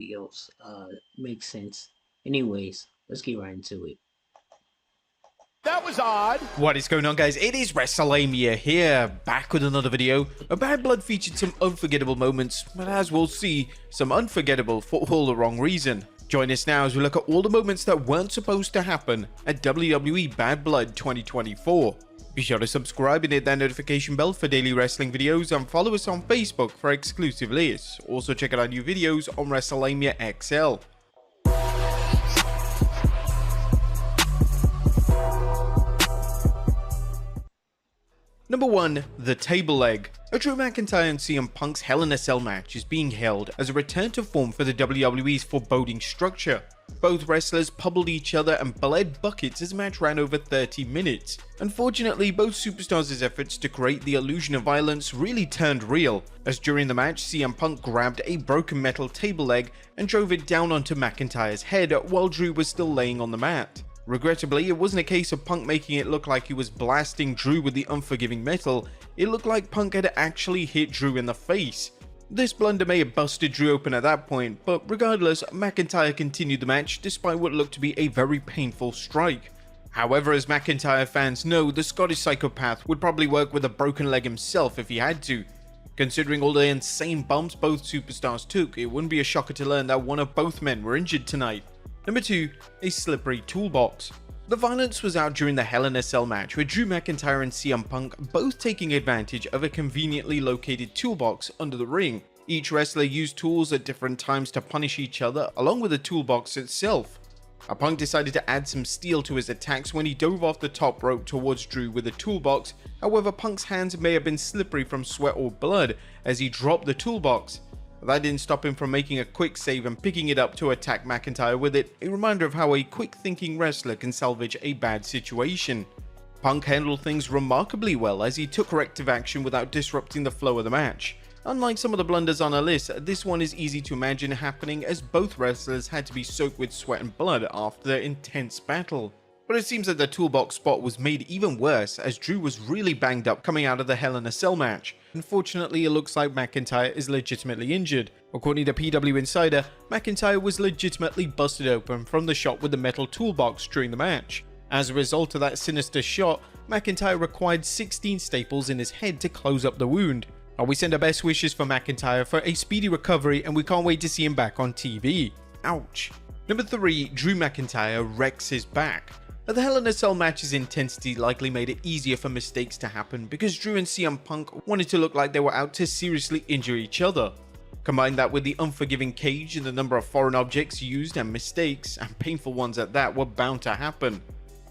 videos make sense. Anyways, let's get right into it. That was odd. What is going on, guys? It is WrestleMania here, back with another video. A Bad Blood featured some unforgettable moments, but as we'll see, some unforgettable for all the wrong reason. Join us now as we look at all the moments that weren't supposed to happen at WWE Bad Blood 2024. Be sure to subscribe and hit that notification bell for daily wrestling videos, and follow us on Facebook for exclusive lists. Also check out our new videos on WrestleMania XL. Number 1. The Table Leg. A Drew McIntyre and CM Punk's Hell in a Cell match is being held as a return to form for the WWE's foreboding structure. Both wrestlers pummeled each other and bled buckets as the match ran over 30 minutes. Unfortunately, both superstars' efforts to create the illusion of violence really turned real, as during the match CM Punk grabbed a broken metal table leg and drove it down onto McIntyre's head while Drew was still laying on the mat. Regrettably, it wasn't a case of Punk making it look like he was blasting Drew with the unforgiving metal. It looked like Punk had actually hit Drew in the face. This blunder may have busted Drew open at that point, but regardless, McIntyre continued the match despite what looked to be a very painful strike. However, as McIntyre fans know, the Scottish psychopath would probably work with a broken leg himself if he had to. Considering all the insane bumps both superstars took, it wouldn't be a shocker to learn that one of both men were injured tonight. Number 2. A slippery toolbox. The violence was out during the Hell in a Cell match, with Drew McIntyre and CM Punk both taking advantage of a conveniently located toolbox under the ring. Each wrestler used tools at different times to punish each other, along with the toolbox itself. Punk decided to add some steel to his attacks when he dove off the top rope towards Drew with the toolbox. However, Punk's hands may have been slippery from sweat or blood as he dropped the toolbox. That didn't stop him from making a quick save and picking it up to attack McIntyre with it, a reminder of how a quick-thinking wrestler can salvage a bad situation. Punk handled things remarkably well as he took corrective action without disrupting the flow of the match. Unlike some of the blunders on our list, this one is easy to imagine happening as both wrestlers had to be soaked with sweat and blood after their intense battle. But it seems that the toolbox spot was made even worse as Drew was really banged up coming out of the Hell in a Cell match. Unfortunately, it looks like McIntyre is legitimately injured. According to PW Insider, McIntyre was legitimately busted open from the shot with the metal toolbox during the match. As a result of that sinister shot, McIntyre required 16 staples in his head to close up the wound. We send our best wishes for McIntyre for a speedy recovery, and we can't wait to see him back on TV. Ouch. Number 3. Drew McIntyre wrecks his back. The Hell in a Cell match's intensity likely made it easier for mistakes to happen because Drew and CM Punk wanted to look like they were out to seriously injure each other. Combine that with the unforgiving cage and the number of foreign objects used, and mistakes, and painful ones at that, were bound to happen.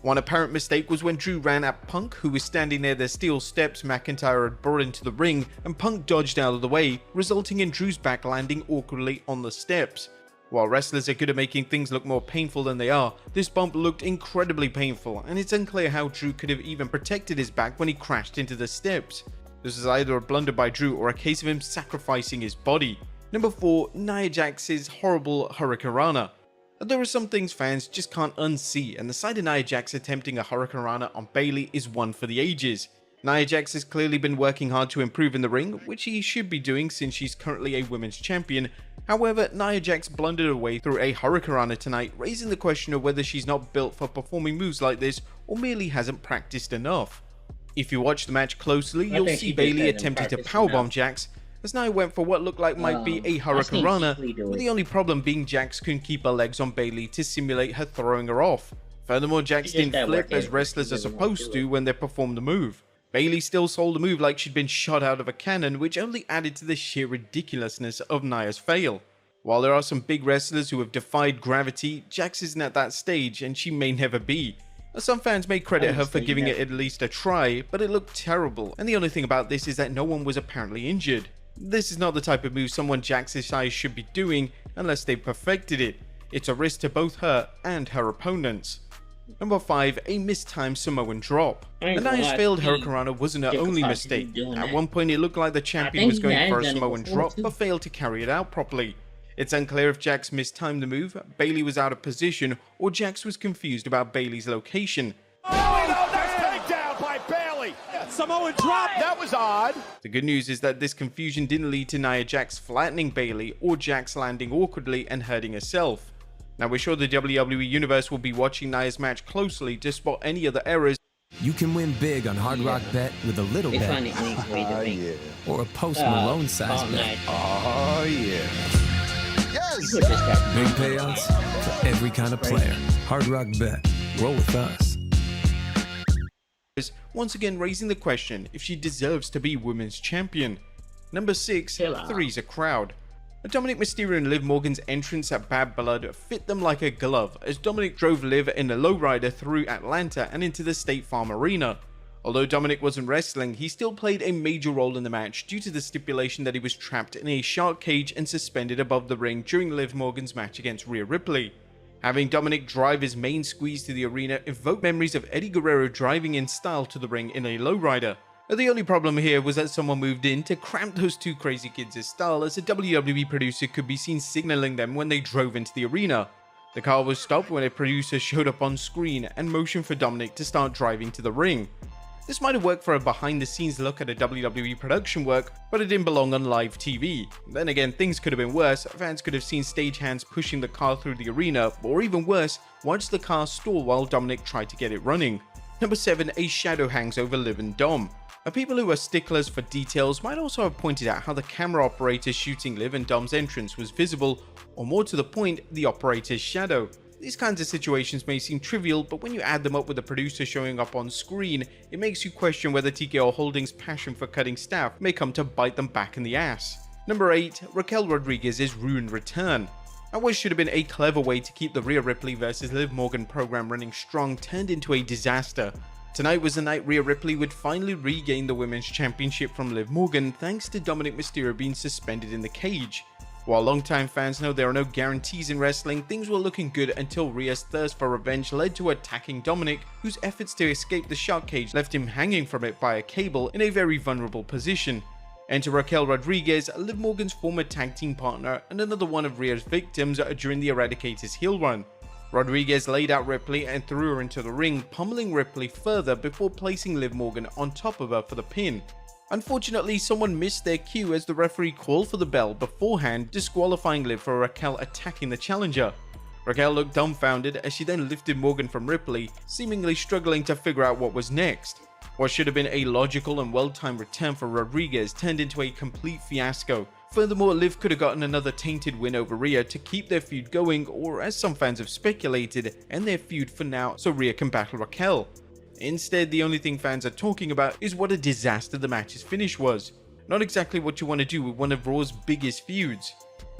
One apparent mistake was when Drew ran at Punk, who was standing near the steel steps McIntyre had brought into the ring, and Punk dodged out of the way, resulting in Drew's back landing awkwardly on the steps. While wrestlers are good at making things look more painful than they are, this bump looked incredibly painful, and it's unclear how Drew could have even protected his back when he crashed into the steps. This is either a blunder by Drew or a case of him sacrificing his body. Number 4. Nia Jax's horrible Hurricanrana. There are some things fans just can't unsee, and the sight of Nia Jax attempting a Hurricanrana on Bayley is one for the ages. Nia Jax has clearly been working hard to improve in the ring, which he should be doing since she's currently a women's champion. However, Nia Jax blundered her way through a Hurricanrana tonight, raising the question of whether she's not built for performing moves like this or merely hasn't practiced enough. If you watch the match closely, you'll see Bayley attempting to powerbomb Jax, as Nia went for what looked like might be a Hurricanrana, with the only problem being Jax couldn't keep her legs on Bayley to simulate her throwing her off. Furthermore, Jax didn't flip as wrestlers are supposed to when they perform the move. Bayley still sold the move like she'd been shot out of a cannon, which only added to the sheer ridiculousness of Nia's fail. While there are some big wrestlers who have defied gravity, Jax isn't at that stage, and she may never be. Some fans may credit her for giving it at least a try, but it looked terrible, and the only thing about this is that no one was apparently injured. This is not the type of move someone Jax's size should be doing unless they've perfected it. It's a risk to both her and her opponents. Number 5. A mistimed Samoan drop. Nia's failed Hurricanrana wasn't her only mistake. At one point it looked like the champion was going for a Samoan drop but failed to carry it out properly. It's unclear if Jax mistimed the move, Bayley was out of position, or Jax was confused about Bayley's location. Oh, no, that's takedown by Bayley. Samoan drop. That was odd. The good news is that this confusion didn't lead to Nia Jax flattening Bayley or Jax landing awkwardly and hurting herself. Now we're sure the WWE Universe will be watching Nia's match closely to spot any other errors. You can win big on Hard Rock Bet with a little They bet find it needs way to think. or a Post Malone size bet. Oh, yeah. Yes. People just got Big payouts for every kind of player. Hard Rock Bet. Roll with us. Once again raising the question if she deserves to be Women's Champion. Number 6, Killer. Three's a Crowd. Dominic Mysterio and Liv Morgan's entrance at Bad Blood fit them like a glove as Dominic drove Liv in a lowrider through Atlanta and into the State Farm Arena. Although Dominic wasn't wrestling, he still played a major role in the match due to the stipulation that he was trapped in a shark cage and suspended above the ring during Liv Morgan's match against Rhea Ripley. Having Dominic drive his main squeeze to the arena evoked memories of Eddie Guerrero driving in style to the ring in a lowrider. The only problem here was that someone moved in to cramp those two crazy kids' style, as a WWE producer could be seen signaling them when they drove into the arena. The car was stopped when a producer showed up on screen and motioned for Dominic to start driving to the ring. This might have worked for a behind the scenes look at a WWE production work, but it didn't belong on live TV. Then again, things could have been worse. Fans could have seen stagehands pushing the car through the arena, or even worse, watch the car stall while Dominic tried to get it running. Number 7, a shadow hangs over Liv and Dom. People who are sticklers for details might also have pointed out how the camera operator shooting Liv and Dom's entrance was visible, or more to the point, the operator's shadow. These kinds of situations may seem trivial, but when you add them up with the producer showing up on screen, it makes you question whether TKO Holdings' passion for cutting staff may come to bite them back in the ass. Number 8, Raquel Rodriguez's ruined return. Now what should have been a clever way to keep the Rhea Ripley vs Liv Morgan program running strong turned into a disaster. Tonight was the night Rhea Ripley would finally regain the Women's Championship from Liv Morgan thanks to Dominic Mysterio being suspended in the cage. While longtime fans know there are no guarantees in wrestling, things were looking good until Rhea's thirst for revenge led to attacking Dominic, whose efforts to escape the shark cage left him hanging from it by a cable in a very vulnerable position. Enter Raquel Rodriguez, Liv Morgan's former tag team partner and another one of Rhea's victims during the Eradicator's heel run. Rodriguez laid out Ripley and threw her into the ring, pummeling Ripley further before placing Liv Morgan on top of her for the pin. Unfortunately, someone missed their cue as the referee called for the bell beforehand, disqualifying Liv for Raquel attacking the challenger. Raquel looked dumbfounded as she then lifted Morgan from Ripley, seemingly struggling to figure out what was next. What should have been a logical and well-timed return for Rodriguez turned into a complete fiasco. Furthermore, Liv could have gotten another tainted win over Rhea to keep their feud going, or as some fans have speculated, end their feud for now so Rhea can battle Raquel. Instead, the only thing fans are talking about is what a disaster the match's finish was. Not exactly what you want to do with one of Raw's biggest feuds.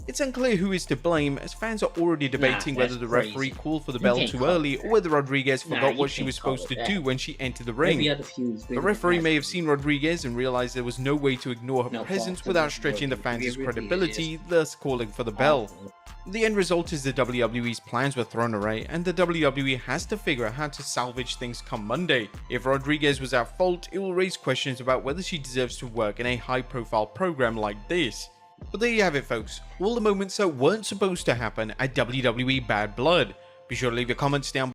It's unclear who is to blame, as fans are already debating whether the referee called for the bell too early or whether Rodriguez forgot what she was supposed to do when she entered the ring. The referee may have seen Rodriguez and realized there was no way to ignore her presence without stretching the fans' credibility, thus calling for the bell. The end result is the WWE's plans were thrown away, and the WWE has to figure out how to salvage things come Monday. If Rodriguez was at fault, it will raise questions about whether she deserves to work in a high-profile program like this. But there you have it, folks, all the moments that weren't supposed to happen at WWE Bad Blood. Be sure to leave your comments down